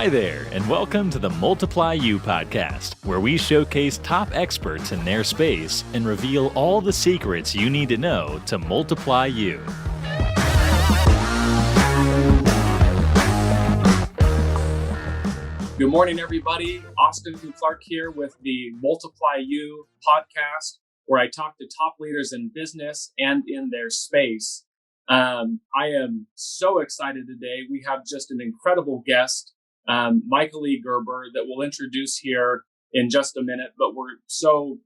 Hi there, and welcome to the Multiply You podcast, where we showcase top experts in their space and reveal all the secrets you need to know to multiply you. Good morning, everybody. Austin Clark here with the Multiply You podcast, where I talk to top leaders in business and in their space. I am so excited today. We have just an incredible guest, Michael E Gerber, that we'll introduce here in just a minute. But we're so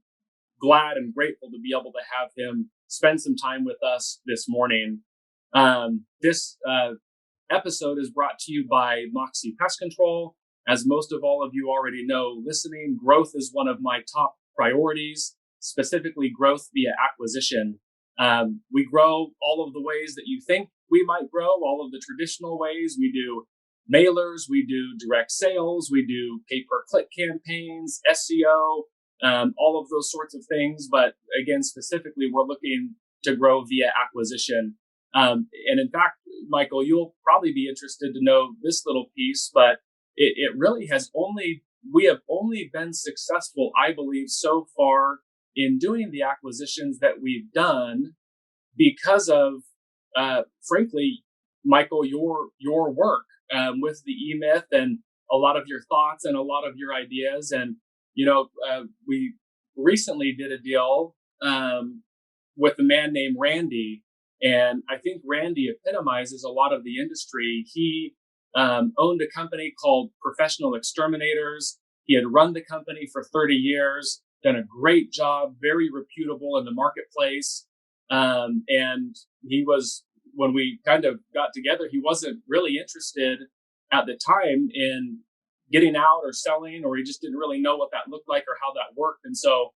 glad and grateful to be able to have him spend some time with us this morning. This episode is brought to you by Moxie Pest Control. As most of all of you already know, listening, growth is one of my top priorities, specifically growth via acquisition. We grow all of the ways that you think we might grow, all of the traditional ways. We do mailers, we do direct sales, we do pay-per-click campaigns, SEO, all of those sorts of things. But again, specifically, we're looking to grow via acquisition. And in fact, Michael, you'll probably be interested to know this little piece, but it really we have only been successful, I believe, so far in doing the acquisitions that we've done because of, frankly, Michael, your work with the EMyth and a lot of your thoughts and a lot of your ideas. And, we recently did a deal with a man named Randy. And I think Randy epitomizes a lot of the industry. He owned a company called Professional Exterminators. He had run the company for 30 years, done a great job, very reputable in the marketplace. And he was, when we kind of got together, he wasn't really interested at the time in getting out or selling, or he just didn't really know what that looked like or how that worked. And so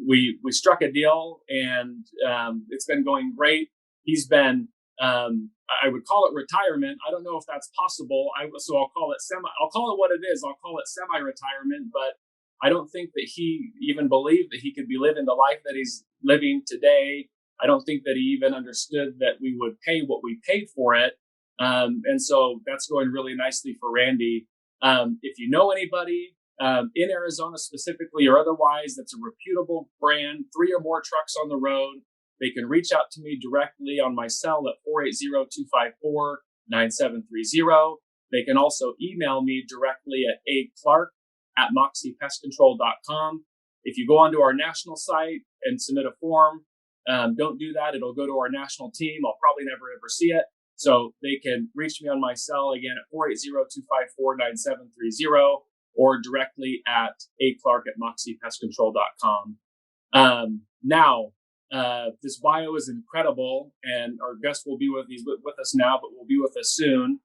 we struck a deal, and it's been going great. He's been, I would call it retirement. I don't know if that's possible. So I'll call it what it is. I'll call it semi-retirement, but I don't think that he even believed that he could be living the life that he's living today. I don't think that he even understood that we would pay what we paid for it. And so that's going really nicely for Randy. If you know anybody in Arizona specifically or otherwise, that's a reputable brand, 3 or more trucks on the road, they can reach out to me directly on my cell at 480-254-9730. They can also email me directly at aclark@moxiepestcontrol.com. If you go onto our national site and submit a form, don't do that. It'll go to our national team. I'll probably never ever see it. So they can reach me on my cell again at 480-254-9730 or directly at aclark@moxiepestcontrol.com. This bio is incredible, and our guest will be with us now, but will be with us soon.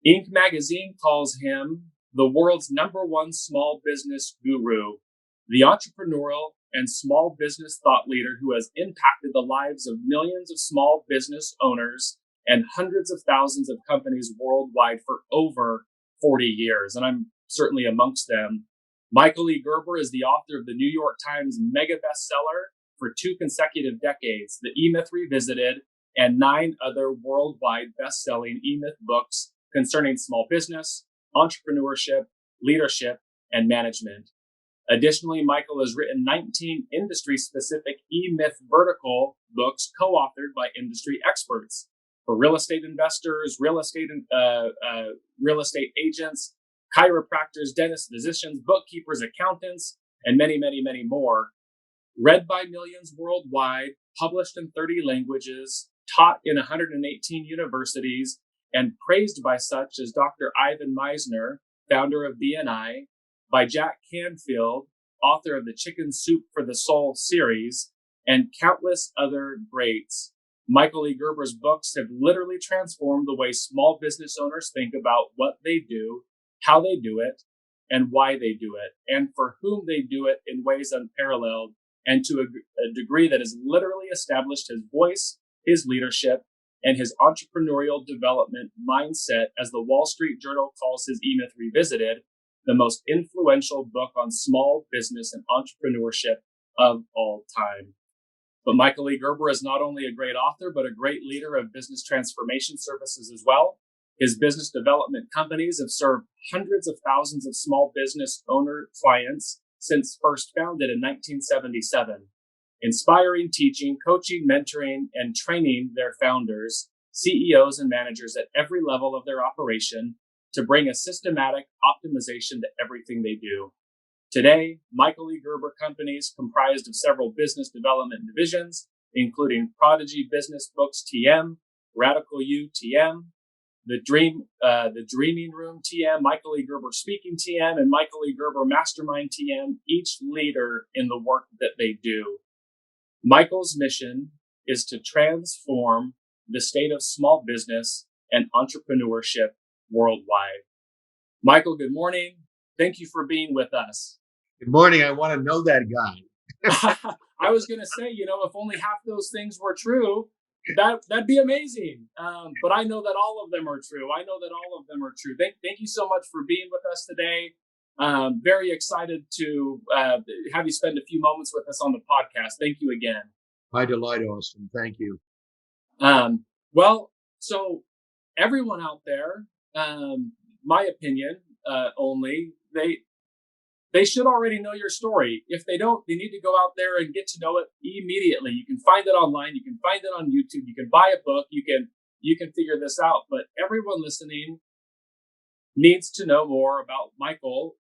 Inc. magazine calls him the world's #1 small business guru, the entrepreneurial and small business thought leader who has impacted the lives of millions of small business owners and hundreds of thousands of companies worldwide for over 40 years. And I'm certainly amongst them. Michael E. Gerber is the author of the New York Times mega bestseller for 2 consecutive decades, The EMyth Revisited, and 9 other worldwide best-selling EMyth books concerning small business, entrepreneurship, leadership, and management. Additionally, Michael has written 19 industry-specific EMyth vertical books co-authored by industry experts for real estate investors, real estate agents, chiropractors, dentists, physicians, bookkeepers, accountants, and many, many, many more. Read by millions worldwide, published in 30 languages, taught in 118 universities, and praised by such as Dr. Ivan Misner, founder of BNI, by Jack Canfield, author of the Chicken Soup for the Soul series, and countless other greats. Michael E. Gerber's books have literally transformed the way small business owners think about what they do, how they do it, and why they do it, and for whom they do it in ways unparalleled, and to a degree that has literally established his voice, his leadership, and his entrepreneurial development mindset, as the Wall Street Journal calls his EMyth Revisited, the most influential book on small business and entrepreneurship of all time. But Michael E. Gerber is not only a great author, but a great leader of business transformation services as well. His business development companies have served hundreds of thousands of small business owner clients since first founded in 1977, inspiring, teaching, coaching, mentoring, and training their founders, CEOs, and managers at every level of their operation to bring a systematic optimization to everything they do. Today, Michael E Gerber companies, comprised of several business development divisions, including Prodigy Business Books TM, Radical U TM, the Dreaming Room TM, Michael E Gerber Speaking TM, and Michael E Gerber Mastermind TM, each leader in the work that they do. Michael's mission is to transform the state of small business and entrepreneurship worldwide. Michael, good morning. Thank you for being with us. Good morning. I want to know that guy. I was going to say, if only half those things were true, that'd be amazing. But I know that all of them are true. Thank you so much for being with us today. Very excited to have you spend a few moments with us on the podcast. Thank you again. My delight, Austin. Thank you. Well, so everyone out there, my opinion, only they should already know your story. If they don't, they need to go out there and get to know it immediately. You can find it online. You can find it on YouTube. You can buy a book. You can figure this out. But everyone listening needs to know more about Michael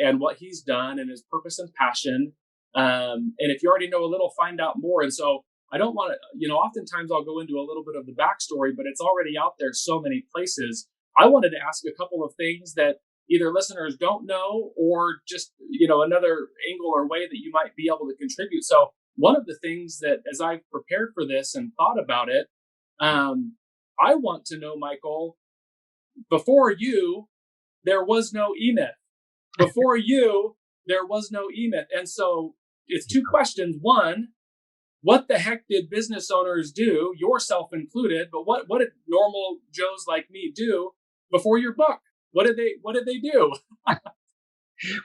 and what he's done and his purpose and passion. And if you already know a little, find out more. And so I don't want to, oftentimes I'll go into a little bit of the backstory, but it's already out there so many places. I wanted to ask a couple of things that either listeners don't know or just, another angle or way that you might be able to contribute. So one of the things that as I've prepared for this and thought about it, I want to know, Michael, before you, there was no EMyth. Before you, there was no EMyth. And so it's two questions. One, what the heck did business owners do, yourself included, but what did normal Joes like me do before your book? What did they do?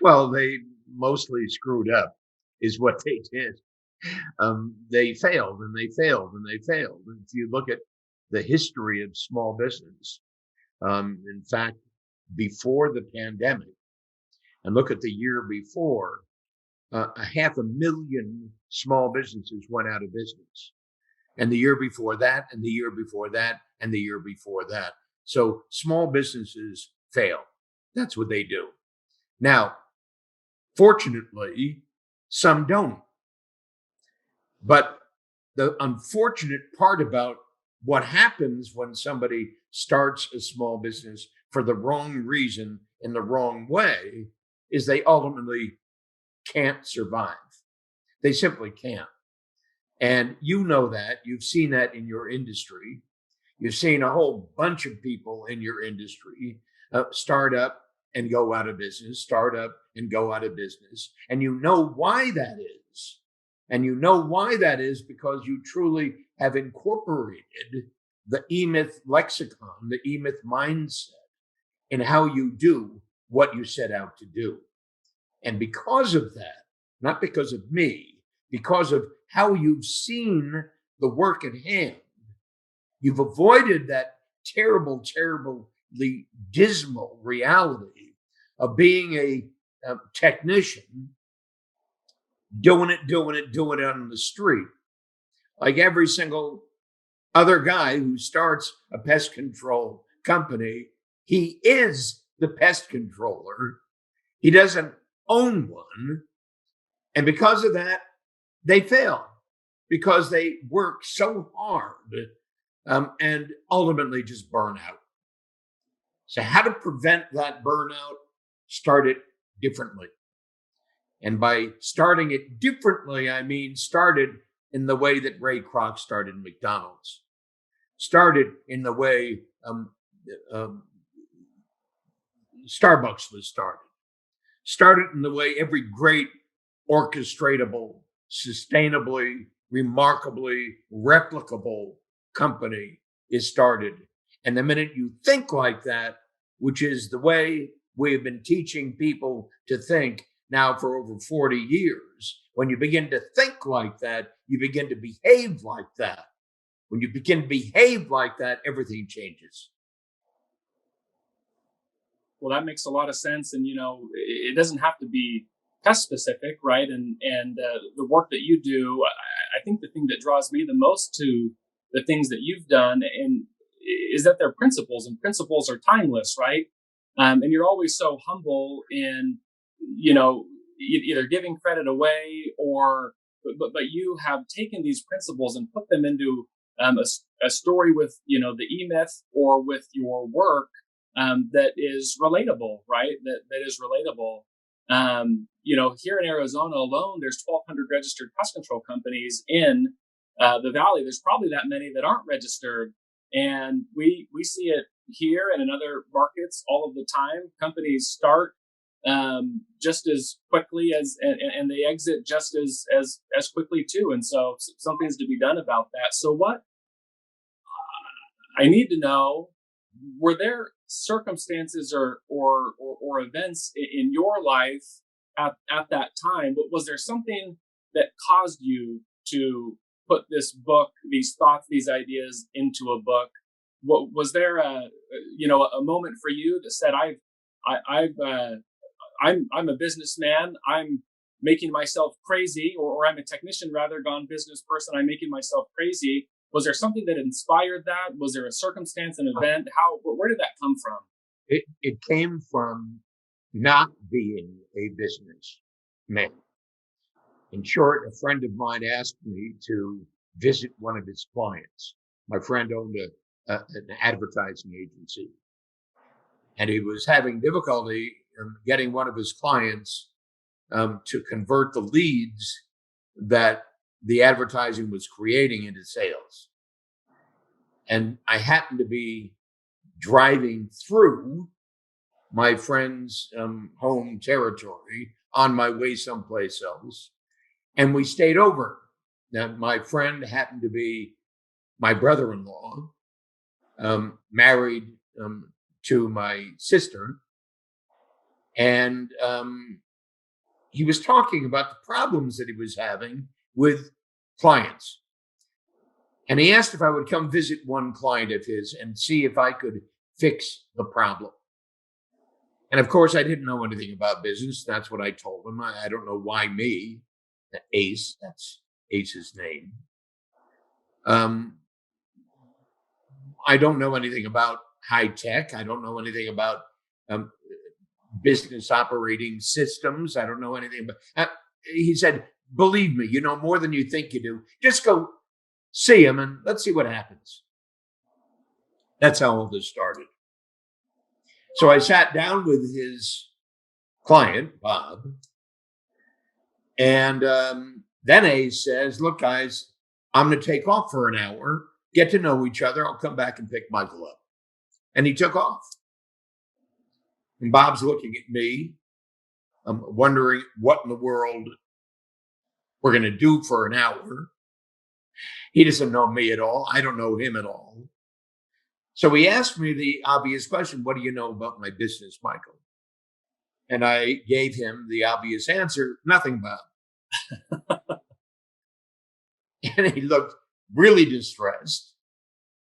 Well, they mostly screwed up is what they did. They failed and they failed and they failed. And if you look at the history of small business, in fact, before the pandemic, and look at the year before, 500,000 small businesses went out of business. And the year before that, and the year before that, and the year before that. So small businesses fail. That's what they do. Now, fortunately, some don't. But the unfortunate part about what happens when somebody starts a small business for the wrong reason in the wrong way is they ultimately can't survive. They simply can't. And you know that. You've seen that in your industry. You've seen a whole bunch of people in your industry start up and go out of business, start up and go out of business. And you know why that is. And you know why that is because you truly have incorporated the EMyth lexicon, the EMyth mindset in how you do what you set out to do. And because of that, not because of me, because of how you've seen the work at hand, you've avoided that terribly dismal reality of being a technician, doing it on the street. Like every single other guy who starts a pest control company, he is the pest controller. He doesn't own one. And because of that, they fail because they work so hard and ultimately just burn out. So how to prevent that burnout? Start it differently. And by starting it differently, I mean started in the way that Ray Kroc started McDonald's. Started in the way Starbucks was started. Started in the way every great orchestratable, sustainably, remarkably replicable company is started. And the minute you think like that, which is the way we have been teaching people to think now for over 40 years, when you begin to think like that, you begin to behave like that. When you begin to behave like that, everything changes. Well, that makes a lot of sense. And, it doesn't have to be pest specific, right? And the work that you do, I think the thing that draws me the most to the things that you've done is that they're principles, and principles are timeless, right? And you're always so humble in, either giving credit away but you have taken these principles and put them into a story with, the EMyth or with your work that is relatable, right? That is relatable. Here in Arizona alone, there's 1,200 registered pest control companies in the valley. There's probably that many that aren't registered, and we see it here and in other markets all of the time. Companies start just as quickly and they exit just as quickly too. And so something's to be done about that. So what I need to know, were there circumstances or events in your life at that time, but was there something that caused you to put this book, these thoughts, these ideas into a book? What was there a moment for you that said, I'm a businessman, I'm making myself crazy, or I'm a technician rather, gone business person, I'm making myself crazy? Was there something that inspired that? Was there a circumstance, an event? Where did that come from? It came from not being a businessman. In short, a friend of mine asked me to visit one of his clients. My friend owned an advertising agency, and he was having difficulty getting one of his clients to convert the leads that the advertising was creating into sales. And I happened to be driving through my friend's home territory on my way someplace else, and we stayed over. Now, my friend happened to be my brother-in-law, married to my sister, and he was talking about the problems that he was having with clients. And he asked if I would come visit one client of his and see if I could fix the problem. And of course, I didn't know anything about business. That's what I told him. I don't know why me, Ace, that's Ace's name. I don't know anything about high tech. I don't know anything about business operating systems. I don't know anything about. He said, "Believe me, you know more than you think you do. Just go see him and let's see what happens." That's how all this started. So I sat down with his client, Bob, and then Ace says, "Look, guys, I'm going to take off for an hour, get to know each other. I'll come back and pick Michael up." And he took off. And Bob's looking at me, wondering what in the world we're going to do for an hour. He doesn't know me at all. I don't know him at all. So he asked me the obvious question, "What do you know about my business, Michael?" And I gave him the obvious answer, "Nothing, Bob." And he looked really distressed.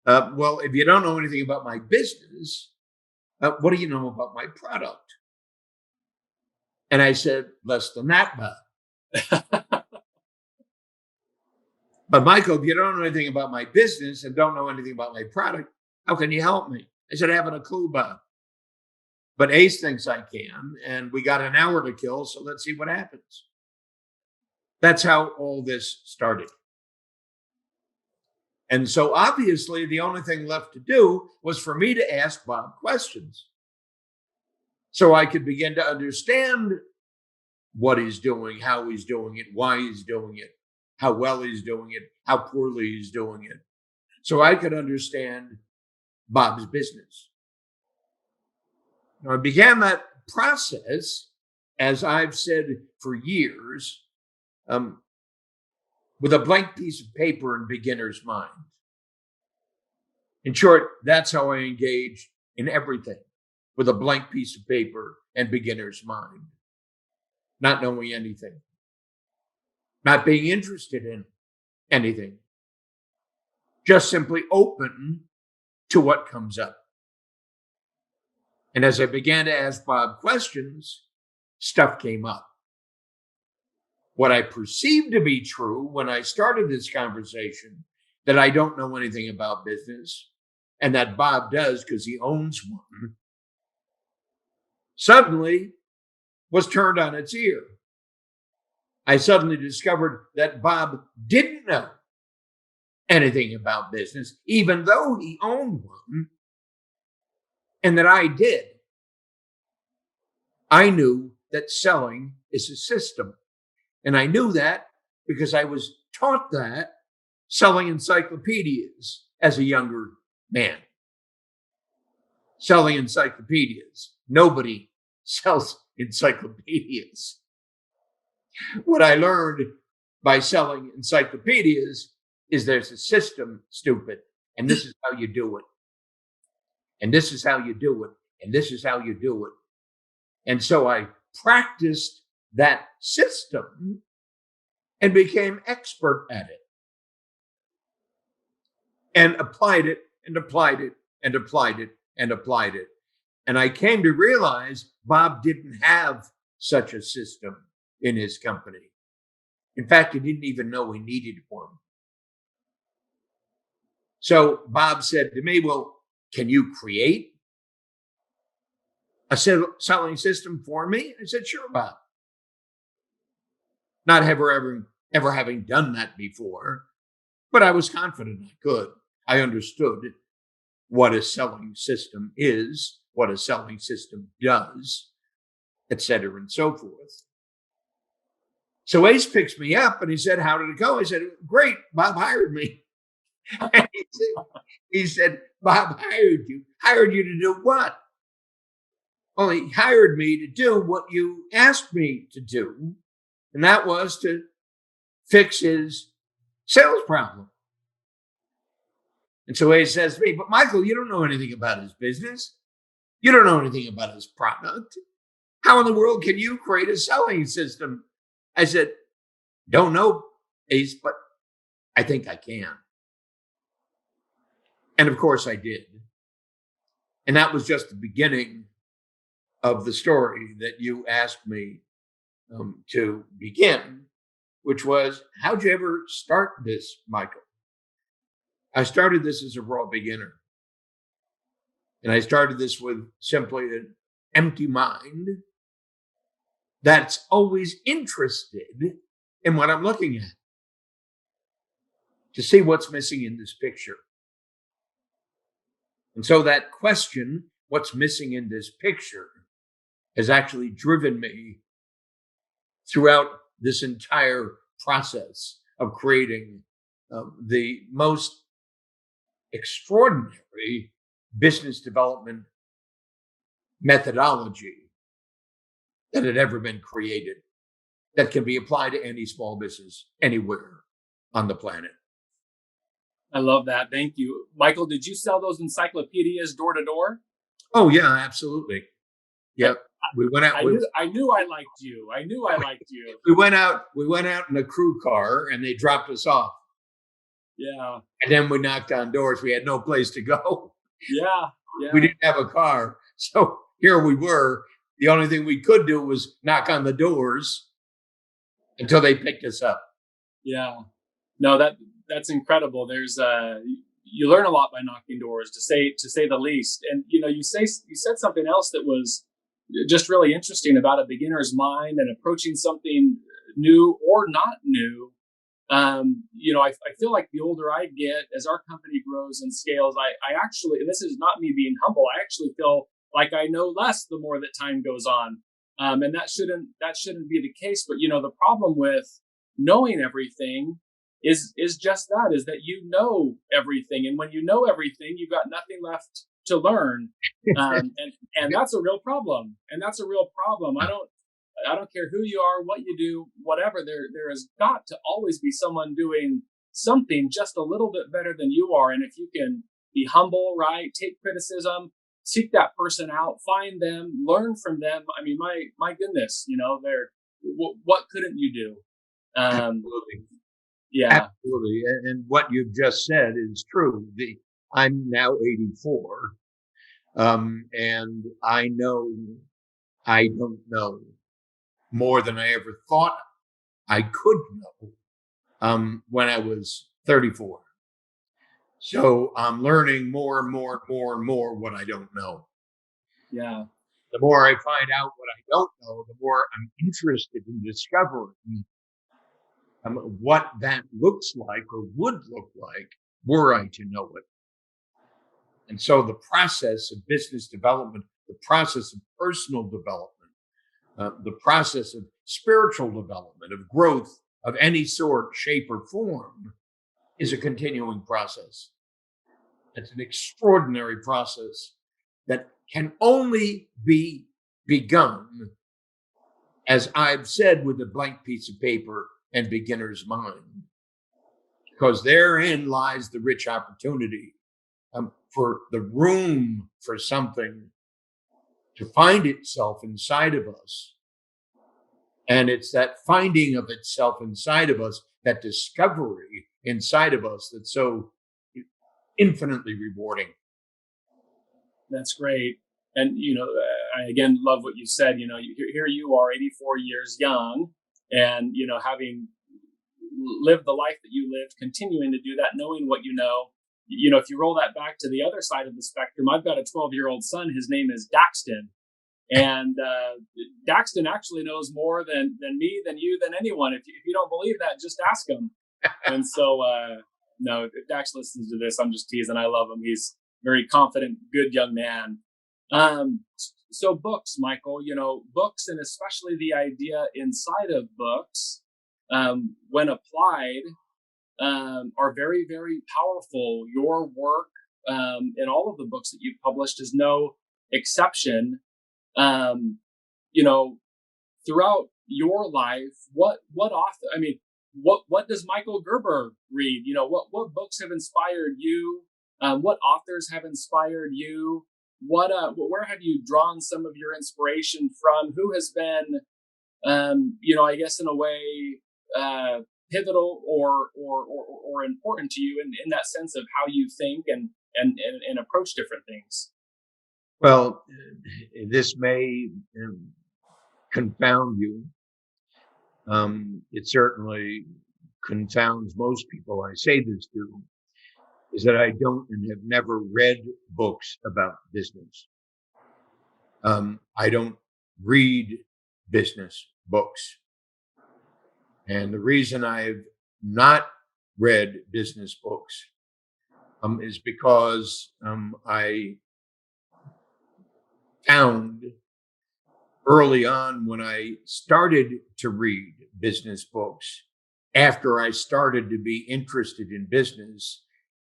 "Well, if you don't know anything about my business, what do you know about my product?" And I said, "Less than that, Bob." "But Michael, if you don't know anything about my business and don't know anything about my product, how can you help me?" I said, "I haven't a clue, Bob. But Ace thinks I can, and we got an hour to kill, so let's see what happens." That's how all this started. And so obviously the only thing left to do was for me to ask Bob questions so I could begin to understand what he's doing, how he's doing it, why he's doing it, how well he's doing it, how poorly he's doing it, so I could understand Bob's business. Now, I began that process, as I've said for years, with a blank piece of paper and beginner's mind. In short, that's how I engage in everything, with a blank piece of paper and beginner's mind. Not knowing anything, not being interested in anything, just simply open to what comes up. And as I began to ask Bob questions, stuff came up. What I perceived to be true when I started this conversation, that I don't know anything about business, and that Bob does because he owns one, suddenly was turned on its ear. I suddenly discovered that Bob didn't know anything about business, even though he owned one, and that I did. I knew that selling is a system. And I knew that because I was taught that selling encyclopedias as a younger man. Selling encyclopedias. Nobody sells encyclopedias. What I learned by selling encyclopedias is there's a system, stupid, and this is how you do it. And this is how you do it. And this is how you do it. And so I practiced that system and became expert at it and applied it and applied it and applied it and applied it. And I came to realize Bob didn't have such a system in his company. In fact, he didn't even know he needed one. So Bob said to me, well, can you create a selling system for me? I said, sure, Bob. Not ever having done that before, but I was confident I could. I understood what a selling system is, what a selling system does, et cetera, and so forth. So Ace picks me up and he said, how did it go? I said, great, Bob hired me. And he said, Bob hired you to do what? Well, he hired me to do what you asked me to do, and that was to fix his sales problem. And so he says to me, but Michael, you don't know anything about his business. You don't know anything about his product. How in the world can you create a selling system? I said, don't know, Ace, but I think I can. And of course I did. And that was just the beginning of the story that you asked me to begin, which was, how'd you ever start this, Michael? I started this as a raw beginner. And I started this with simply an empty mind that's always interested in what I'm looking at, to see what's missing in this picture. And so that question, what's missing in this picture, has actually driven me throughout this entire process of creating the most extraordinary business development methodology that had ever been created, that can be applied to any small business anywhere on the planet. I love that. Thank you. Michael, did you sell those encyclopedias door to door? Oh, yeah, absolutely. Yep. We went out. I knew I liked you. I knew I liked you. We went out in a crew car and they dropped us off. Yeah. And then we knocked on doors. We had no place to go. Yeah. We didn't have a car. So here we were. The only thing we could do was knock on the doors until they picked us up. Yeah. No, that's incredible. There's you learn a lot by knocking doors, to say the least. And you said something else that was just really interesting about a beginner's mind and approaching something new or not new. I feel like the older I get, as our company grows and scales, I actually, and this is not me being humble, I actually feel like I know less the more that time goes on. And that shouldn't be the case. But the problem with knowing everything is just that, is that you know everything. And when you know everything, you've got nothing left to learn. And that's a real problem. I don't care who you are, what you do, whatever, there has got to always be someone doing something just a little bit better than you are. And if you can be humble, right, take criticism, seek that person out, find them, learn from them. I mean, my goodness, what couldn't you do? Absolutely. Yeah. Absolutely. And what you've just said is true. I'm now 84. And I know I don't know more than I ever thought I could know when I was 34. So I'm learning more and more and more and more what I don't know. Yeah. The more I find out what I don't know, the more I'm interested in discovering what that looks like or would look like were I to know it. And so the process of business development, the process of personal development, the process of spiritual development, of growth of any sort, shape, or form is a continuing process. It's an extraordinary process that can only be begun, as I've said, with a blank piece of paper and beginner's mind, because therein lies the rich opportunity for the room for something to find itself inside of us. And it's that finding of itself inside of us, that discovery inside of us, that's so infinitely rewarding. That's great. And, I again love what you said. Here you are, 84 years young, and, having lived the life that you lived, continuing to do that, knowing what you know. If you roll that back to the other side of the spectrum, I've got a 12-year-old son. His name is Daxton. And Daxton actually knows more than me, than you, than anyone. If you don't believe that, just ask him. And so, no, if Dax listens to this, I'm just teasing. I love him. He's a very confident, good young man. So books, Michael, books, and especially the idea inside of books, when applied, are very, very powerful. Your work in all of the books that you've published is no exception. You know, throughout your life, what author? I mean, what does Michael Gerber read? What books have inspired you? What authors have inspired you? Where have you drawn some of your inspiration from? Who has been, I guess in a way, pivotal or important to you in that sense of how you think and approach different things? Well, this may confound you. It certainly confounds most people I say this to, is that I don't and have never read books about business. I don't read business books. And the reason I've not read business books is because I found early on, when I started to read business books, after I started to be interested in business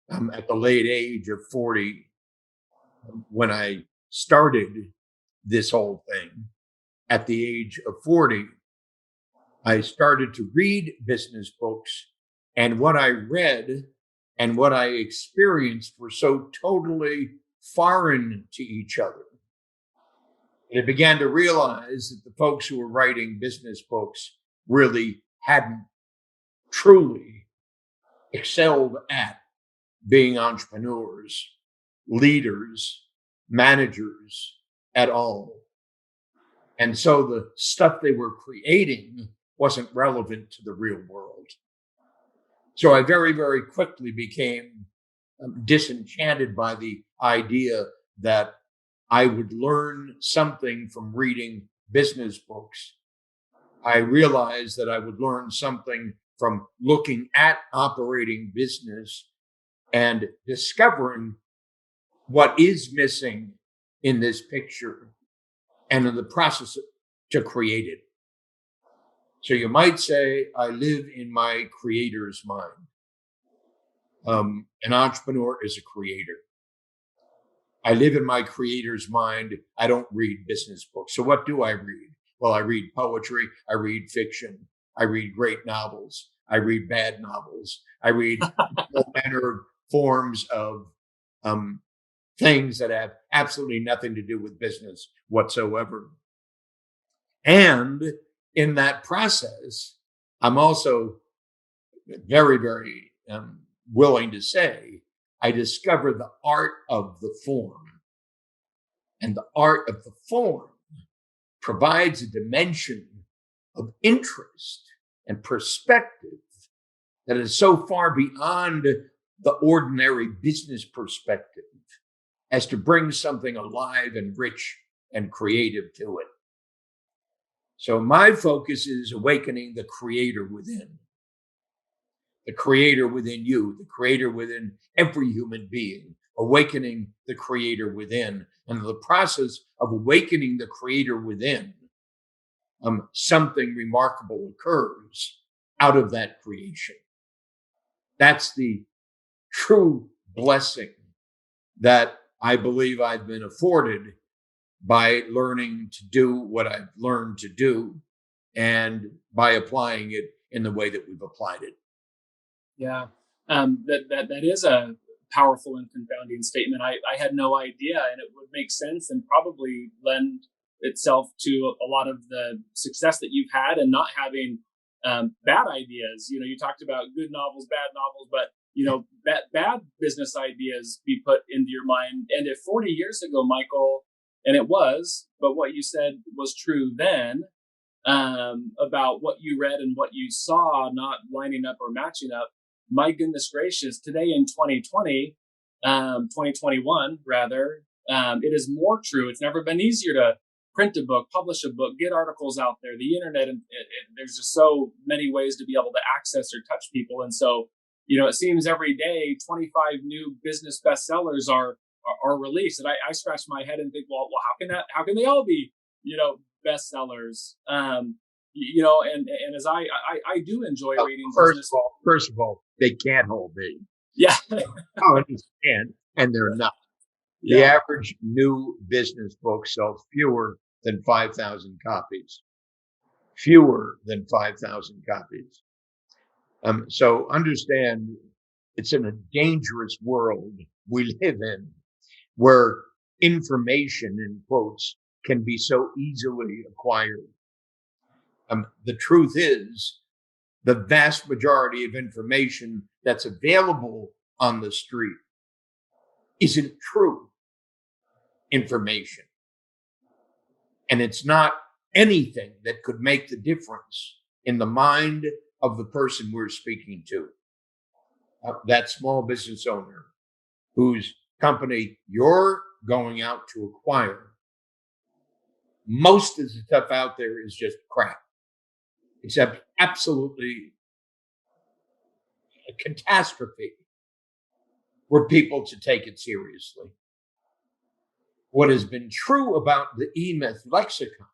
at the late age of 40, when I started this whole thing at the age of 40, I started to read business books, and what I read and what I experienced were so totally foreign to each other. And I began to realize that the folks who were writing business books really hadn't truly excelled at being entrepreneurs, leaders, managers at all. And so the stuff they were creating wasn't relevant to the real world. So I very, very quickly became disenchanted by the idea that I would learn something from reading business books. I realized that I would learn something from looking at operating business and discovering what is missing in this picture and in the process to create it. So you might say, I live in my creator's mind. An entrepreneur is a creator. I live in my creator's mind. I don't read business books. So what do I read? Well, I read poetry. I read fiction. I read great novels. I read bad novels. I read all manner of forms of things that have absolutely nothing to do with business whatsoever. And in that process, I'm also very, very willing to say I discovered the art of the form. and the art of the form provides a dimension of interest and perspective that is so far beyond the ordinary business perspective as to bring something alive and rich and creative to it. So my focus is awakening the creator within. The creator within you, the creator within every human being, awakening the creator within. And in the process of awakening the creator within, something remarkable occurs out of that creation. That's the true blessing that I believe I've been afforded by learning to do what I've learned to do and by applying it in the way that we've applied it. Yeah, that is a powerful and confounding statement. I had no idea, and it would make sense and probably lend itself to a lot of the success that you've had and not having bad ideas. You know, you talked about good novels, bad novels, but you know, bad business ideas be put into your mind. And if 40 years ago, Michael, and it was, but what you said was true then about what you read and what you saw not lining up or matching up. My goodness gracious, today in 2020, 2021 rather, it is more true. It's never been easier to print a book, publish a book, get articles out there, the internet, and there's just so many ways to be able to access or touch people. And so, you know, it seems every day 25 new business bestsellers are released. And I scratch my head and think, well, how can they all be, you know, bestsellers? You know, and as I do enjoy reading business. First of all, they can't all be. Yeah. I understand, and they're not. The average new business book sells fewer than 5,000 copies. Fewer than 5,000 copies. So understand, it's in a dangerous world we live in, where information, in quotes, can be so easily acquired. The truth is, the vast majority of information that's available on the street isn't true information. And it's not anything that could make the difference in the mind of the person we're speaking to. That small business owner whose company you're going out to acquire. Most of the stuff out there is just crap. It's absolutely a catastrophe for people to take it seriously. What has been true about the EMyth lexicon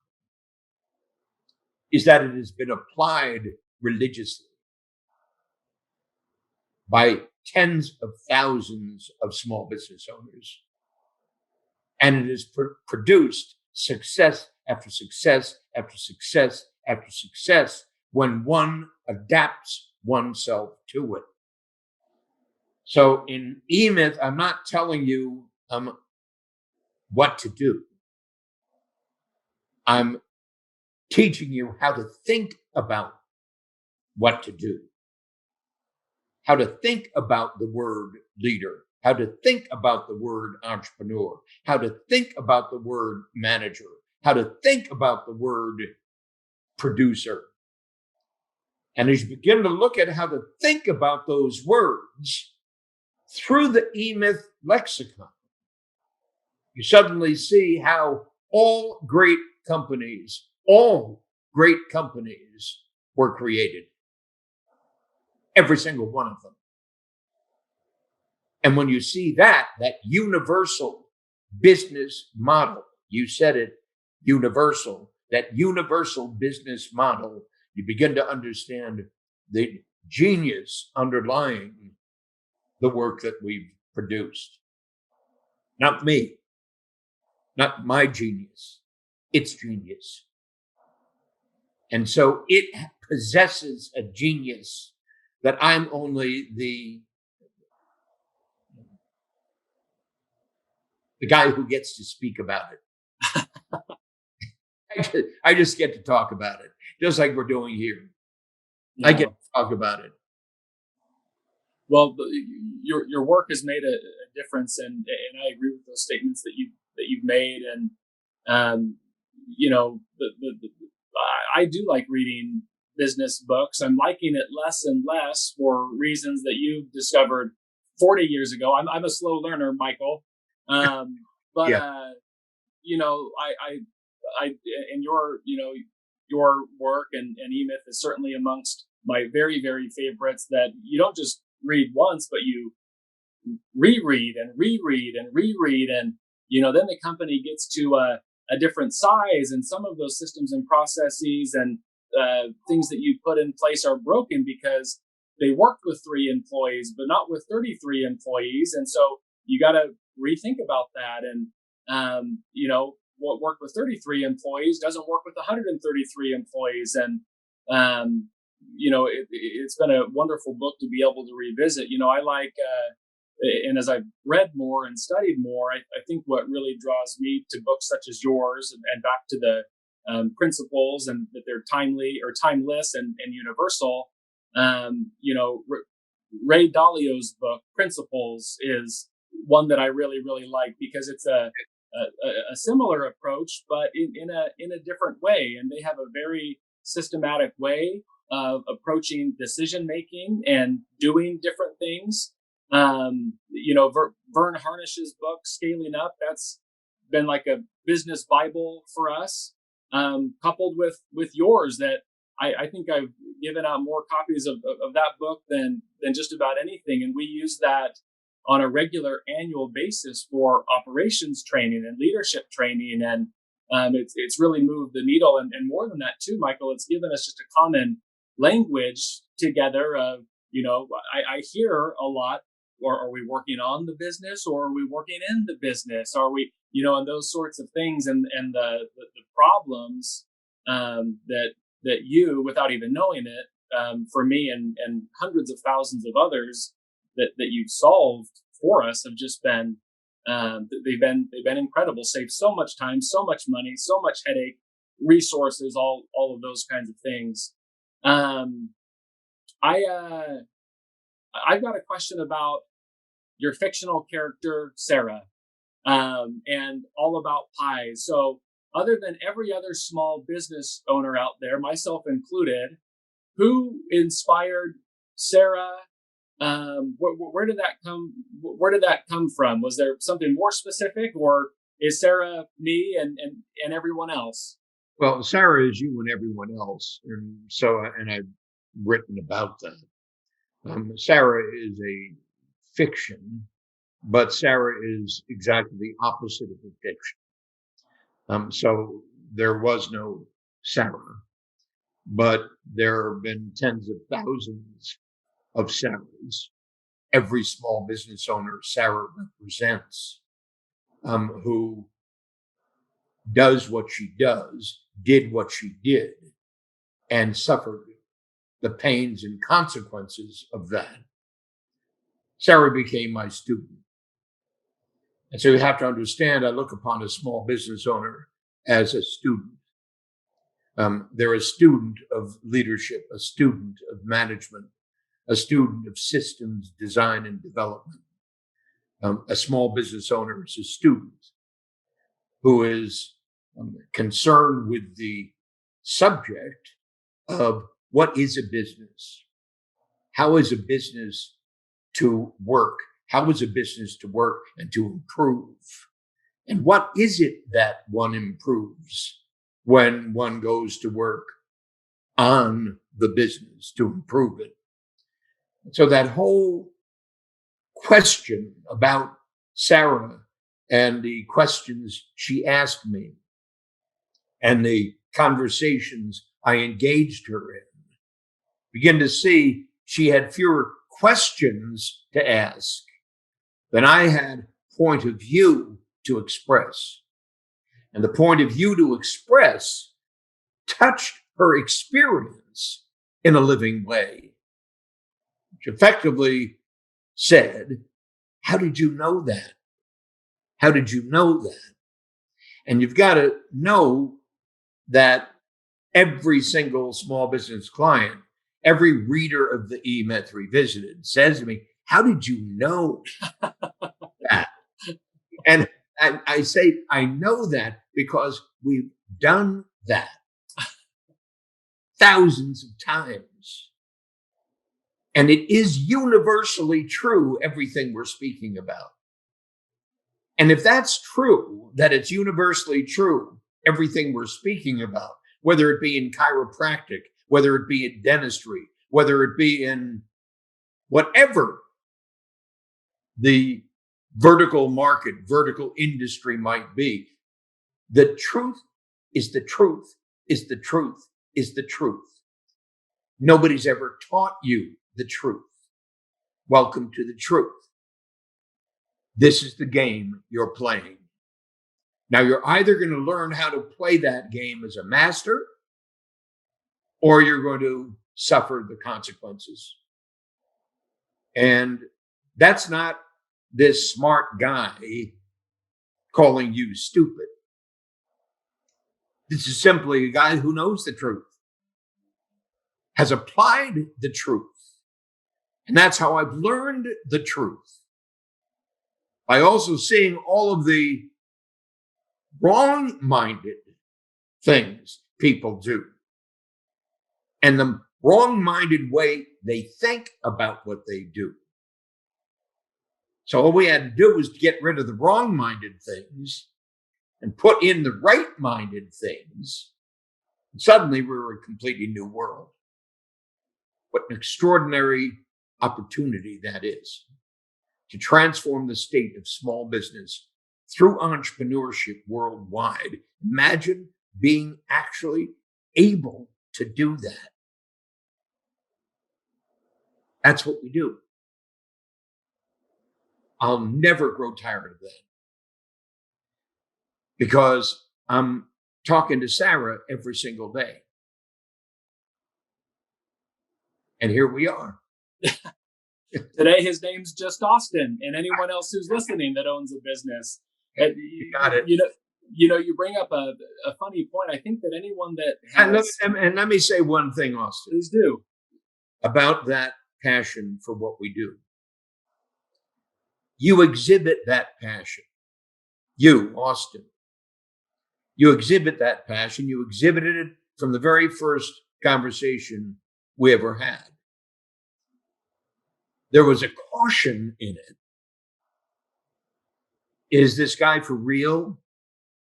is that it has been applied religiously by tens of thousands of small business owners. And it has produced success after success after success after success when one adapts oneself to it. So in EMyth, I'm not telling you what to do. I'm teaching you how to think about what to do, how to think about the word leader, how to think about the word entrepreneur, how to think about the word manager, how to think about the word producer. And as you begin to look at how to think about those words through the EMyth lexicon, you suddenly see how all great companies were created. Every single one of them. And when you see that universal business model, you said it, universal, that universal business model, you begin to understand the genius underlying the work that we've produced. Not me, not my genius, its genius. And so it possesses a genius that I'm only the guy who gets to speak about it. I just get to talk about it, just like we're doing here. Yeah. I get to talk about it. Well, your work has made a difference, and I agree with those statements you've made. And you know, I do like reading business books. I'm liking it less and less for reasons that you discovered 40 years ago. I'm a slow learner, Michael. But Yeah. you know, I and your, you know, your work and EMyth is certainly amongst my very, very favorites, that you don't just read once, but you reread and reread and reread. And, you know, then the company gets to a different size, and some of those systems and processes and things that you put in place are broken because they worked with 3 employees, but not with 33 employees. And so you got to rethink about that. And, you know, what worked with 33 employees doesn't work with 133 employees. And, you know, it's been a wonderful book to be able to revisit. You know, I like, and as I've read more and studied more, I think what really draws me to books such as yours, and back to the principles, and that they're timely or timeless and universal. You know, Ray Dalio's book, Principles, is one that I really, really like, because it's a similar approach, but in a different way. And they have a very systematic way of approaching decision making and doing different things. You know, Vern Harnish's book, Scaling Up, that's been like a business Bible for us, coupled with yours, that I think I've given out more copies of that book than just about anything. And we use that on a regular annual basis for operations training and leadership training. And it's really moved the needle. And more than that too, Michael, it's given us just a common language together of, you know, I hear a lot, or are we working on the business, or are we working in the business? Are we, you know, and those sorts of things, and the problems that you, without even knowing it, for me and hundreds of thousands of others that you've solved for us, have just been they've been incredible. Saved so much time, so much money, so much headache, resources, all of those kinds of things. I've got a question about your fictional character, Sarah, and all about pies. So, other than every other small business owner out there, myself included, who inspired Sarah? Where did that come? Where did that come from? Was there something more specific, or is Sarah me and everyone else? Well, Sarah is you and everyone else. And I've written about that. Sarah is a fiction, but Sarah is exactly the opposite of a fiction. So there was no Sarah, but there have been tens of thousands of Sarahs. Every small business owner Sarah represents, who does what she does, did what she did, and suffered the pains and consequences of that. Sarah became my student. And so you have to understand, I look upon a small business owner as a student. They're a student of leadership, a student of management, a student of systems design and development. A small business owner is a student who is concerned with the subject of what is a business? How is a business to work? How is a business to work and to improve? And what is it that one improves when one goes to work on the business to improve it? So that whole question about Sarah and the questions she asked me and the conversations I engaged her in, begin to see she had fewer questions to ask than I had point of view to express. And the point of view to express touched her experience in a living way, which effectively said, how did you know that? How did you know that? And you've got to know that every single small business client, every reader of the EMyth Revisited says to me, how did you know that? And I say I know that because we've done that thousands of times. And it is universally true, everything we're speaking about. And if that's true, that it's universally true, everything we're speaking about, whether it be in chiropractic, whether it be in dentistry, whether it be in whatever the vertical market, vertical industry might be, the truth is the truth, is the truth, is the truth. Nobody's ever taught you the truth. Welcome to the truth. This is the game you're playing. Now, you're either going to learn how to play that game as a master, or you're going to suffer the consequences. And that's not this smart guy calling you stupid. This is simply a guy who knows the truth, has applied the truth. And that's how I've learned the truth. By also seeing all of the wrong-minded things people do and the wrong-minded way they think about what they do. So all we had to do was to get rid of the wrong-minded things and put in the right-minded things. And suddenly we were a completely new world. What an extraordinary opportunity that is to transform the state of small business through entrepreneurship worldwide. Imagine being actually able to do that. That's what we do. I'll never grow tired of that because I'm talking to Sarah every single day. And here we are. Today, his name's just Austin, and anyone else who's listening that owns a business. You got it. You bring up a funny point. I think that anyone that has... And let me say one thing, Austin. Please do. About that passion for what we do. You exhibit that passion. You, Austin. You exhibit that passion. You exhibited it from the very first conversation we ever had. There was a caution in it. Is this guy for real?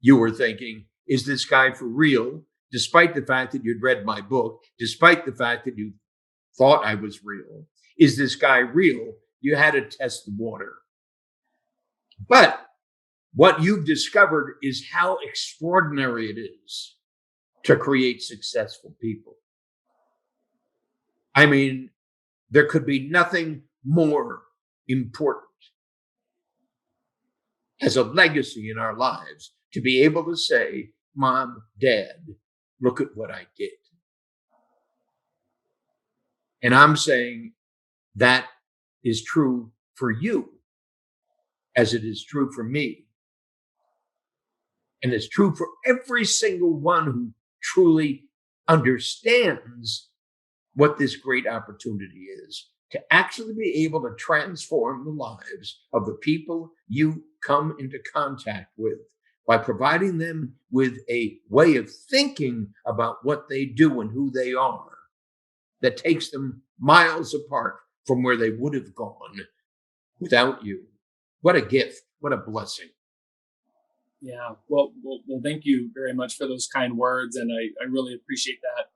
You were thinking, is this guy for real? Despite the fact that you'd read my book, despite the fact that you thought I was real, is this guy real? You had to test the water. But what you've discovered is how extraordinary it is to create successful people. I mean, there could be nothing more important as a legacy in our lives to be able to say, Mom, Dad, look at what I did. And I'm saying that is true for you as it is true for me. And it's true for every single one who truly understands what this great opportunity is to actually be able to transform the lives of the people you come into contact with by providing them with a way of thinking about what they do and who they are that takes them miles apart from where they would have gone without you. What a gift. What a blessing. Yeah. Well, thank you very much for those kind words. And I really appreciate that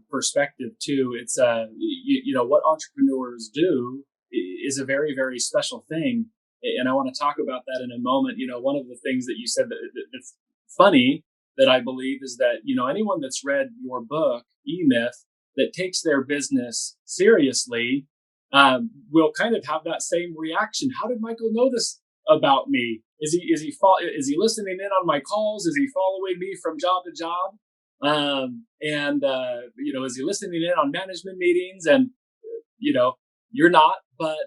perspective too. It's, what entrepreneurs do is a very, very special thing. And I want to talk about that in a moment. One of the things that you said that's funny that I believe is that, anyone that's read your book, EMyth, that takes their business seriously, will kind of have that same reaction. How did Michael know this about me? Is he listening in on my calls? Is he following me from job to job? Is he listening in on management meetings? And, you're not, but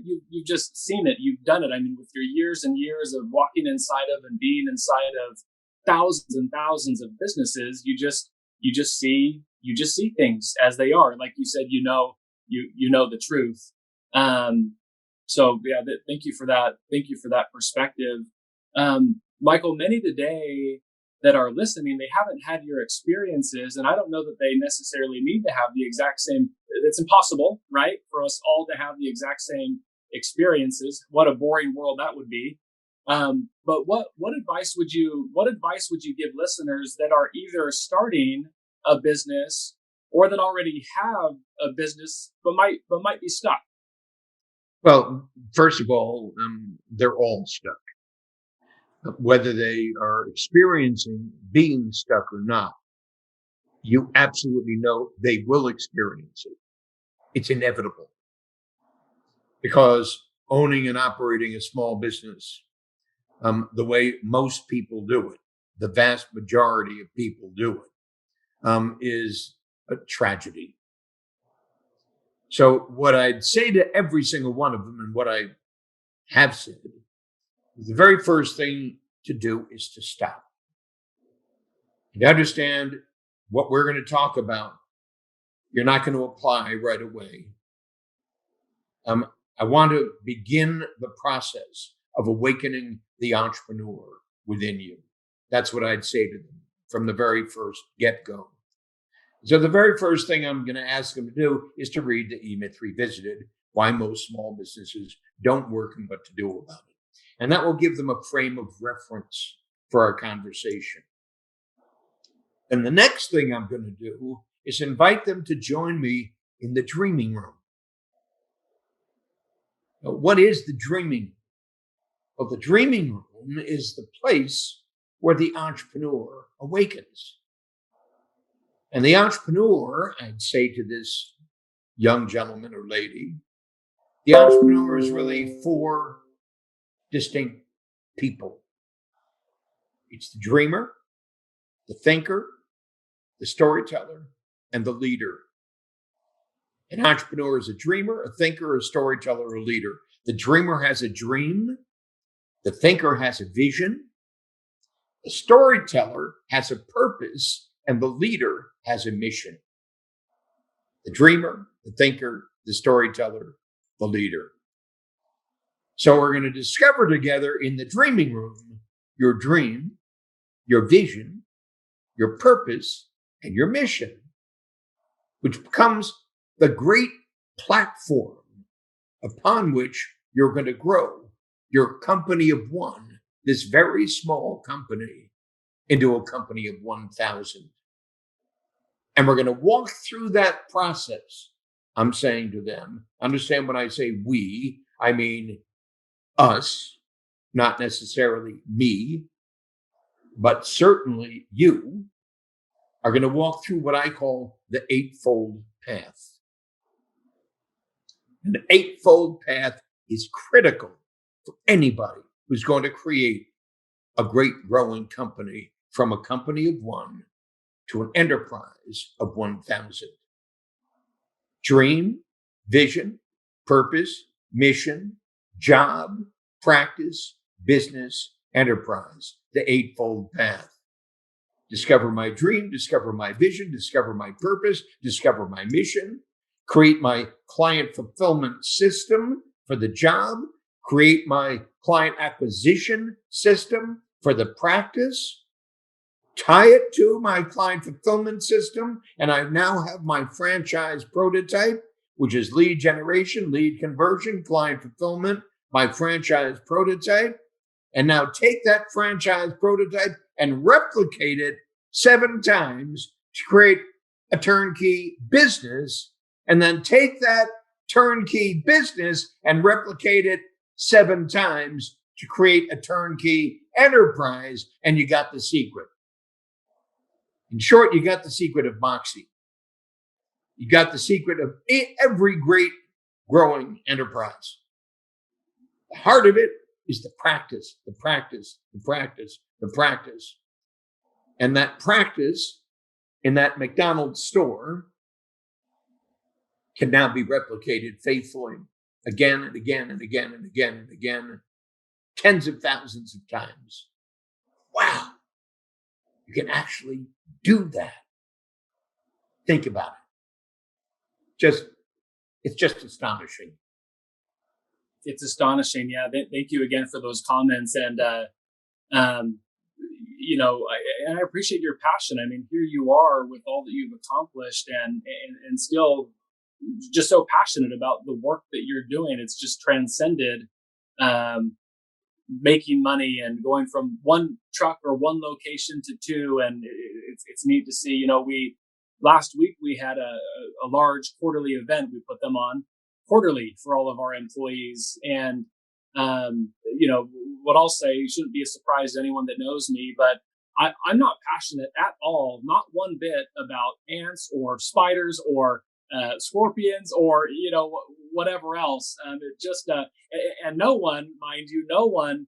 you've just seen it. You've done it. I mean, with your years and years of walking inside of and being inside of thousands and thousands of businesses, you just see things as they are. Like you said, you know the truth. Thank you for that. Thank you for that perspective. Michael, many today that are listening, they haven't had your experiences, and I don't know that they necessarily need to have the exact same. It's impossible, right, for us all to have the exact same experiences. What a boring world that would be. But what advice would you give listeners that are either starting a business or that already have a business but might be stuck? Well, first of all, they're all stuck. Whether they are experiencing being stuck or not, you absolutely know they will experience it. It's inevitable because owning and operating a small business, the way most people do it, the vast majority of people do it, is a tragedy. So what I'd say to every single one of them, and what I have said, the very first thing to do is to stop. And understand what we're going to talk about. You're not going to apply right away. I want to begin the process of awakening the entrepreneur within you. That's what I'd say to them from the very first get-go. So the very first thing I'm going to ask them to do is to read the EMyth Revisited, Why Most Small Businesses Don't Work and What to Do About It. And that will give them a frame of reference for our conversation. And the next thing I'm going to do is invite them to join me in the dreaming room. Now, what is the dreaming room? Well, the dreaming room is the place where the entrepreneur awakens. And the entrepreneur, I'd say to this young gentleman or lady, the entrepreneur is really four distinct people. It's the dreamer, the thinker, the storyteller, and the leader. An entrepreneur is a dreamer, a thinker, a storyteller, a leader. The dreamer has a dream. The thinker has a vision. The storyteller has a purpose, and the leader has a mission. The dreamer, the thinker, the storyteller, the leader. So we're going to discover together in the dreaming room your dream, your vision, your purpose, and your mission, which becomes the great platform upon which you're going to grow your company of one, this very small company, into a company of 1,000. And we're going to walk through that process. I'm saying to them, understand when I say we, I mean us, not necessarily me, but certainly you are going to walk through what I call the eightfold path. And the eightfold path is critical for anybody who's going to create a great growing company from a company of one to an enterprise of 1,000. Dream, vision, purpose, mission, job, practice, business, enterprise, the eightfold path. Discover my dream, discover my vision, discover my purpose, discover my mission, create my client fulfillment system for the job, create my client acquisition system for the practice, tie it to my client fulfillment system, and I now have my franchise prototype, which is lead generation, lead conversion, client fulfillment, my franchise prototype. And now take that franchise prototype and replicate it 7 times to create a turnkey business, and then take that turnkey business and replicate it 7 times to create a turnkey enterprise, and you got the secret. In short, you got the secret of Moxie. You got the secret of every great growing enterprise. The heart of it is the practice, the practice, the practice, the practice. And that practice in that McDonald's store can now be replicated faithfully again and again and again and again and again, tens of thousands of times. Wow. You can actually do that. Think about it. It's just astonishing. It's astonishing. Yeah. Thank you again for those comments. And Um, and I appreciate your passion. I mean, here you are with all that you've accomplished, and still just so passionate about the work that you're doing. It's just transcended um, making money and going from one truck or one location to two. And it's neat to see. We last week we had a large quarterly event. We put them on quarterly for all of our employees, and what I'll say shouldn't be a surprise to anyone that knows me, but I'm not passionate at all, not one bit, about ants or spiders or scorpions or whatever else. It just and no one, mind you, no one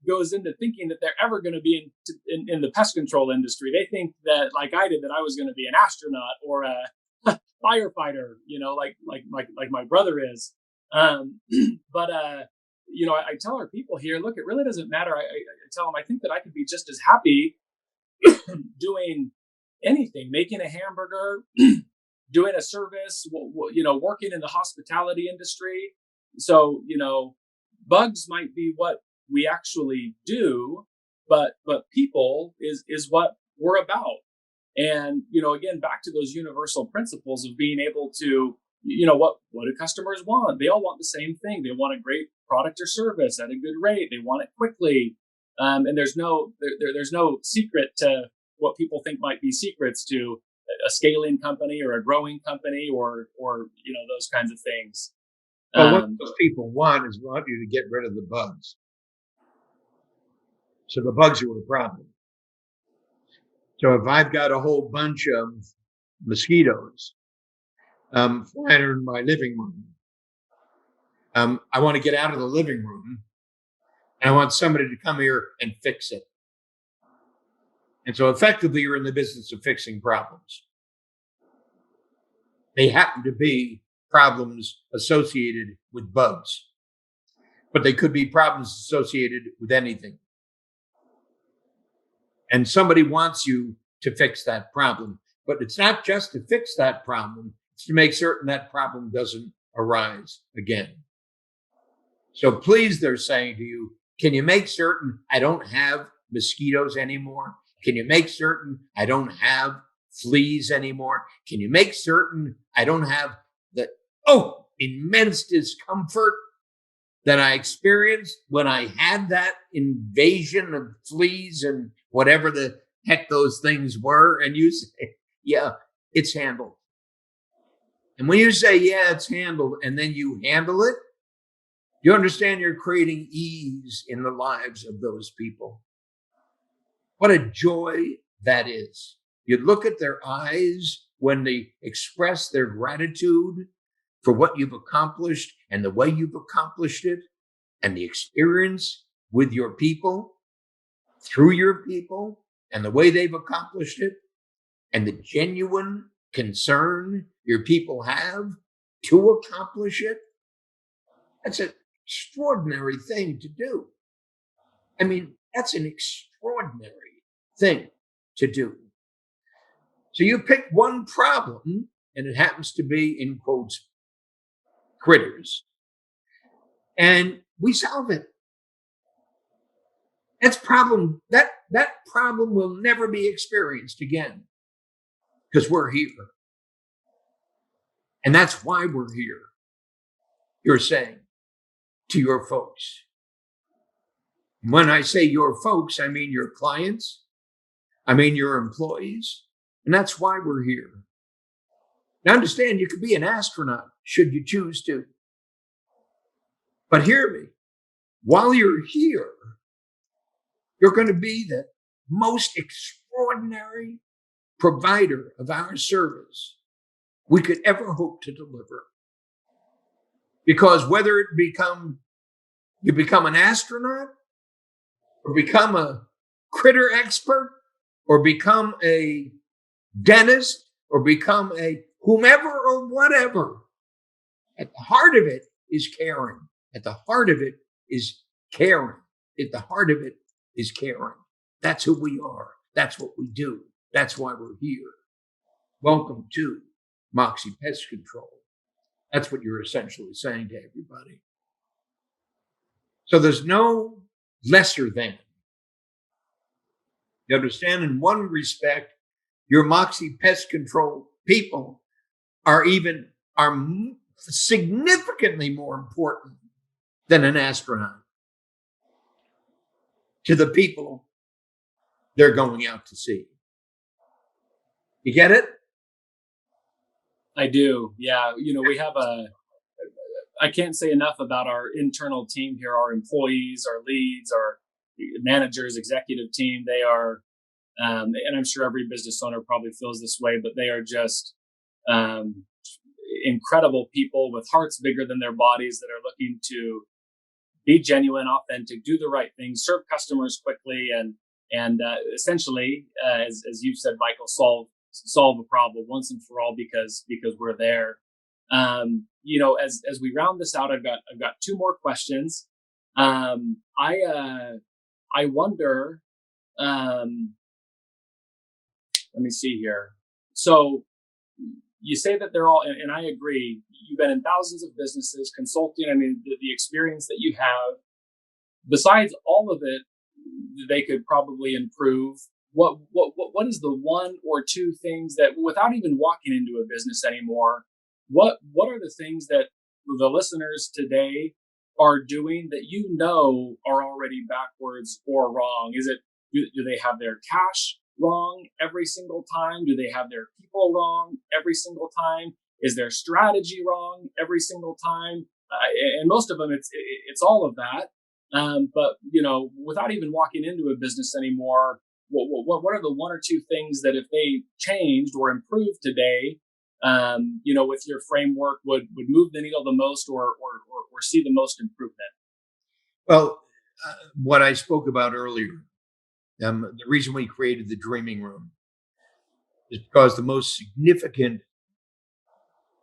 goes into thinking that they're ever going to be in the pest control industry. They think that, like I did, that I was going to be an astronaut or a firefighter, like my brother is. But I tell our people here, look, it really doesn't matter. I tell them I think that I could be just as happy doing anything, making a hamburger, doing a service, working in the hospitality industry. So, bugs might be what we actually do, but people is what we're about. And, again, back to those universal principles of being able to, what do customers want? They all want the same thing. They want a great product or service at a good rate. They want it quickly. And there's no secret to what people think might be secrets to a scaling company or a growing company or those kinds of things. Well, what those people want you to get rid of the bugs. So the bugs are the problem. So if I've got a whole bunch of mosquitoes flying in my living room, I want to get out of the living room, and I want somebody to come here and fix it. And so effectively, you're in the business of fixing problems. They happen to be problems associated with bugs, but they could be problems associated with anything. And somebody wants you to fix that problem, but it's not just to fix that problem, it's to make certain that problem doesn't arise again. So please, they're saying to you, can you make certain I don't have mosquitoes anymore? Can you make certain I don't have fleas anymore? Can you make certain I don't have the immense discomfort that I experienced when I had that invasion of fleas and whatever the heck those things were? And you say, yeah, it's handled. And when you say, yeah, it's handled, and then you handle it, you understand you're creating ease in the lives of those people. What a joy that is. You look at their eyes when they express their gratitude for what you've accomplished and the way you've accomplished it and the experience with your people, through your people, and the way they've accomplished it, and the genuine concern your people have to accomplish it. That's an extraordinary thing to do. I mean, that's an extraordinary thing to do. So you pick one problem, and it happens to be, in quotes, critters, and we solve it. That problem will never be experienced again because we're here. And that's why we're here. You're saying to your folks. When I say your folks, I mean your clients. I mean your employees. And that's why we're here. Now understand, you could be an astronaut should you choose to. But hear me, while you're here, you're going to be the most extraordinary provider of our service we could ever hope to deliver. Because whether you become an astronaut, or become a critter expert, or become a dentist, or become a whomever or whatever, at the heart of it is caring. At the heart of it is caring. At the heart of it is caring. That's who we are. That's what we do. That's why we're here. Welcome to Moxie Pest Control. That's what you're essentially saying to everybody. So there's no lesser than You understand? In one respect, your Moxie pest control people are significantly more important than an astronaut to the people they're going out to see. You get it? I do. Yeah. We have I can't say enough about our internal team here, our employees, our leads, our managers, executive team. They are, and I'm sure every business owner probably feels this way, but they are just incredible people with hearts bigger than their bodies that are looking to be genuine, authentic, do the right thing, serve customers quickly, and essentially, as you said, Michael, solve a problem once and for all because we're there. As we round this out, I've got two more questions. I wonder. Let me see here. So you say that they're all, and I agree. You've been in thousands of businesses consulting. I mean, the experience that you have. Besides all of it, they could probably improve. What is the one or two things that, without even walking into a business anymore, what are the things that the listeners today are doing that are already backwards or wrong? Is it, do they have their cash wrong every single time? Do they have their people wrong every single time? Is their strategy wrong every single time? And most of them, it's all of that. But without even walking into a business anymore, what are the one or two things that if they changed or improved today, with your framework would move the needle the most or see the most improvement? Well, what I spoke about earlier, the reason we created the Dreaming Room is because the most significant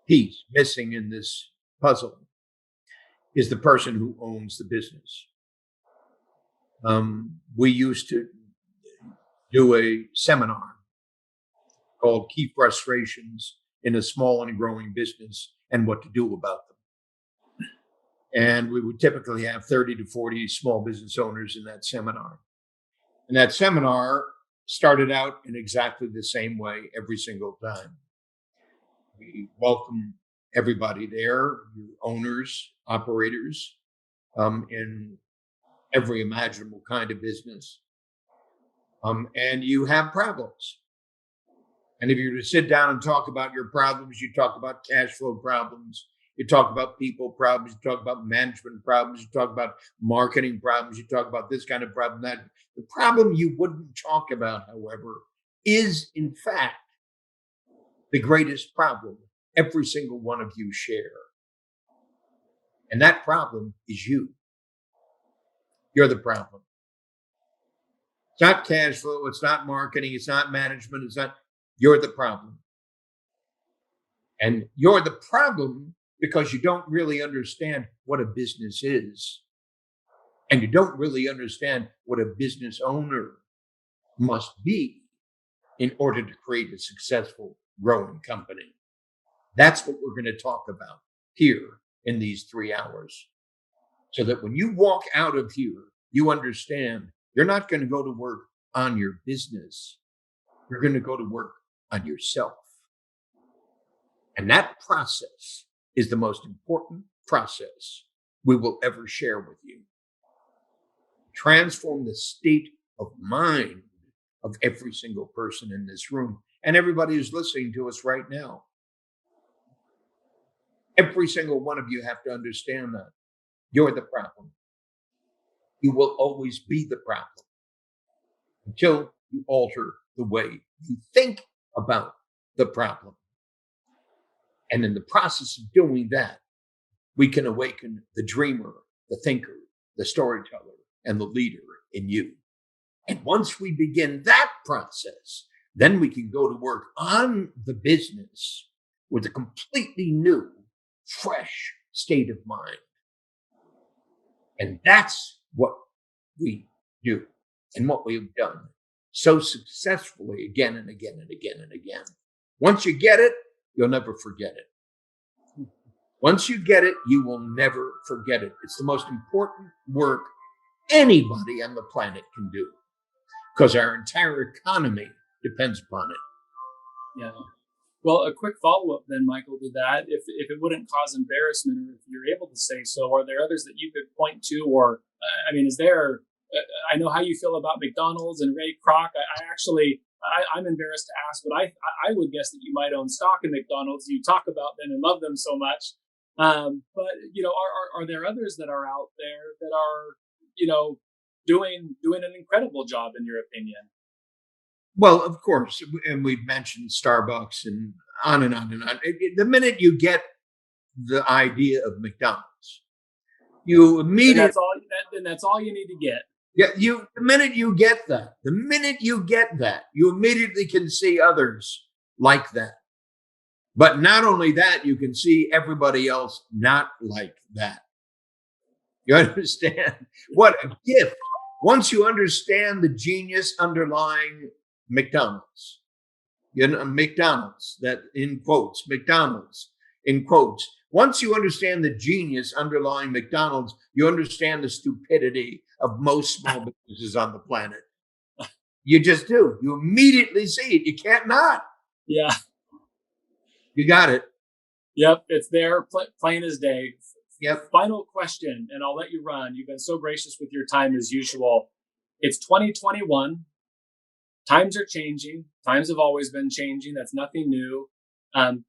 piece missing in this puzzle is the person who owns the business. We used to do a seminar called Key Frustrations in a Small and Growing Business and What to Do About Them. And we would typically have 30 to 40 small business owners in that seminar. And that seminar started out in exactly the same way every single time. We welcome everybody there, owners, operators, in every imaginable kind of business. And you have problems. And if you were to sit down and talk about your problems, you talk about cash flow problems, you talk about people problems, you talk about management problems, you talk about marketing problems, you talk about this kind of problem, that. The problem you wouldn't talk about, however, is in fact the greatest problem every single one of you share. And that problem is you. You're the problem. It's not cash flow, it's not marketing, it's not management, you're the problem. And you're the problem because you don't really understand what a business is. And you don't really understand what a business owner must be in order to create a successful, growing company. That's what we're going to talk about here in these 3 hours. So that when you walk out of here, you understand you're not going to go to work on your business. You're going to go to work on yourself. And that process is the most important process we will ever share with you. Transform the state of mind of every single person in this room and everybody who's listening to us right now. Every single one of you have to understand that you're the problem. You will always be the problem until you alter the way you think about the problem. And in the process of doing that, we can awaken the dreamer, the thinker, the storyteller, and the leader in you. And once we begin that process, then we can go to work on the business with a completely new, fresh state of mind. And that's what we do and what we have done so successfully again and again and again and again. Once you get it, you'll never forget it. Once you get it, you will never forget it. It's the most important work anybody on the planet can do. because our entire economy depends upon it. Yeah. Well, a quick follow-up then, Michael, to that, if it wouldn't cause embarrassment, or if you're able to say so, are there others that you could point to? Or, is there, I know how you feel about McDonald's and Ray Kroc. I'm embarrassed to ask, but I would guess that you might own stock in McDonald's. You talk about them and love them so much. But, are there others that are out there that are, doing an incredible job, in your opinion? Well, of course, and we've mentioned Starbucks and on and on and on. The minute you get the idea of McDonald's, you immediately that's all you need to get. Yeah, the minute you get that, you immediately can see others like that. But not only that, you can see everybody else not like that. You understand? What a gift. Once you understand the genius underlying McDonald's, McDonald's, that in quotes, McDonald's in quotes. Once you understand the genius underlying McDonald's, you understand the stupidity of most small businesses on the planet. You just do. You immediately see it. You can't not. Yeah. You got it. Yep. It's there, plain as day. Yep. Final question, and I'll let you run. You've been so gracious with your time as usual. It's 2021. Times are changing. Times have always been changing. That's nothing new.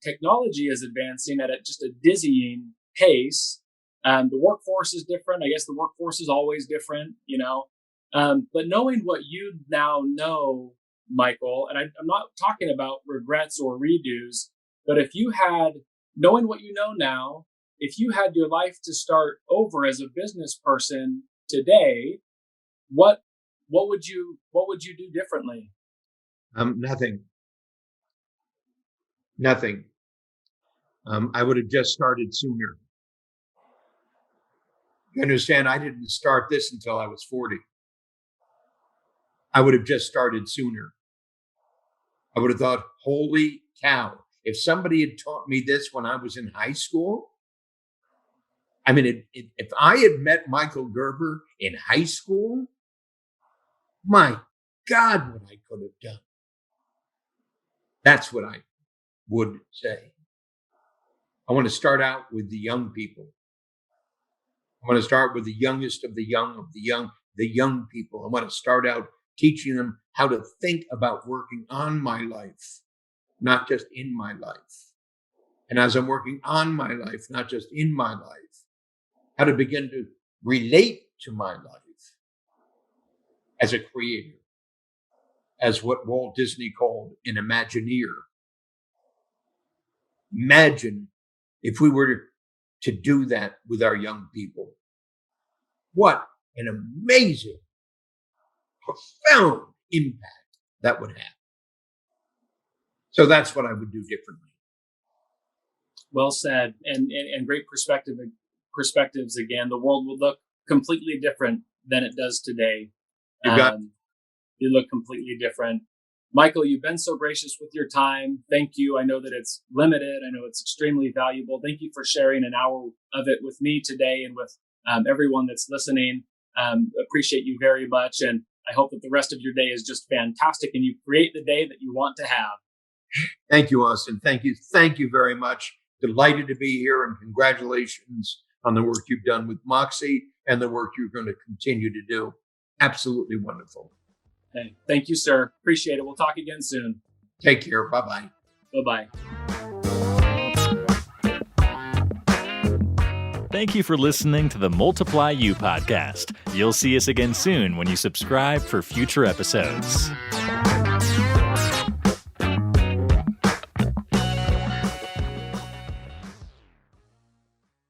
Technology is advancing at just a dizzying pace. The workforce is different. I guess the workforce is always different, But knowing what you now know, Michael, and I'm not talking about regrets or redos, but knowing what you know now, if you had your life to start over as a business person today, what would you do differently? Nothing. I would have just started sooner. You understand? I didn't start this until I was 40. I would have just started sooner. I would have thought, holy cow, if somebody had taught me this when I was in high school, if I had met Michael Gerber in high school, my God, what I could have done. That's what I would say. I want to start out with the young people. I want to start with the youngest of the young people. I want to start out teaching them how to think about working on my life, not just in my life. And as I'm working on my life, not just in my life, how to begin to relate to my life as a creator, as what Walt Disney called an Imagineer. Imagine if we were to do that with our young people. What an amazing, profound impact that would have. So that's what I would do differently. Well said, and great perspectives again. The world will look completely different than it does today. You look completely different. Michael, you've been so gracious with your time. Thank you. I know that it's limited. I know it's extremely valuable. Thank you for sharing an hour of it with me today and with everyone that's listening. Appreciate you very much. And I hope that the rest of your day is just fantastic and you create the day that you want to have. Thank you, Austin. Thank you. Thank you very much. Delighted to be here, and congratulations on the work you've done with Moxie and the work you're going to continue to do. Absolutely wonderful. Hey, thank you, sir. Appreciate it. We'll talk again soon. Take care. Bye-bye. Bye-bye. Thank you for listening to the Multiply You podcast. You'll see us again soon when you subscribe for future episodes.